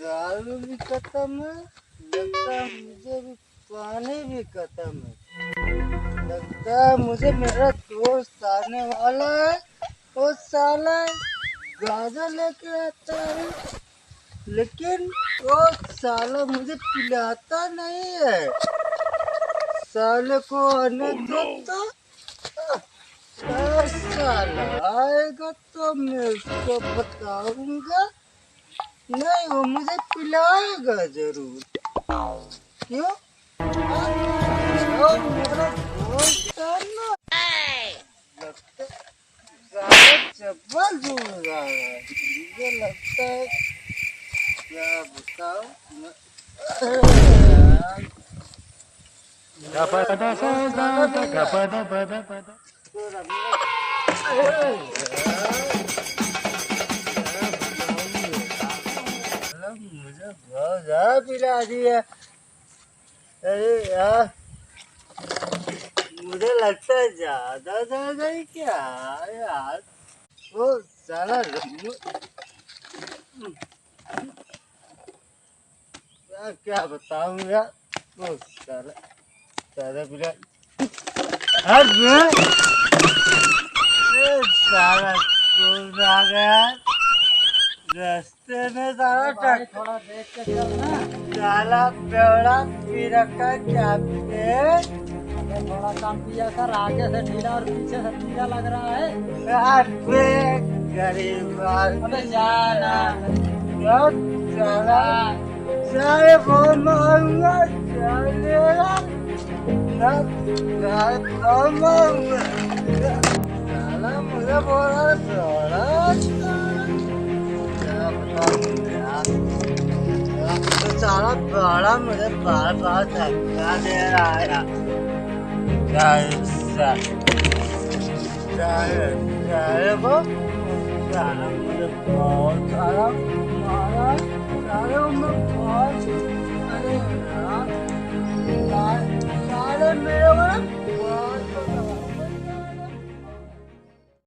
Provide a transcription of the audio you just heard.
दारू भी खत्म है, लगता है मुझे भी पानी भी खत्म है। लगता है मुझे मेरा दोस्त आने वाला है। वो साला गाजर लेके आता है, लेकिन वो साला मुझे पिलाता नहीं है। साले को आने दो तो साला आएगा तो मैं उसको बताऊंगा। नहीं, वो मुझे पिलाएगा जरूर। क्यों? वो मेरा दोस्त है ना। लगता है साला चप्पल झूल रहा है। मुझे लगता है, क्या बताओ मैं। मुझे बहुत ज्यादा पिला दिया। अरे यार, मुझे लगता है ज्यादा ज्यादा ही क्या यार। वो साला यार क्या बताऊं यार। वो साला साला पिला। अरे साला कौन आ गया रास्ते में। साला थोड़ा देख के चलना। साला बेवड़ा पी रखा क्या पीते। थोड़ा कम पिया कर, आगे से ढीला और पीछे से ढीला लग रहा है। अबे गरीब अबे जाना साला सारे बहुत मारूंगा। चलेगा बहुत मारूंगा। साला मुझे बोला थोड़ा क्या बताऊं यार। तो साला बड़ा मुझे बार बार धक्का दे रहा है यार। साले को साला मुझे बहुत सारा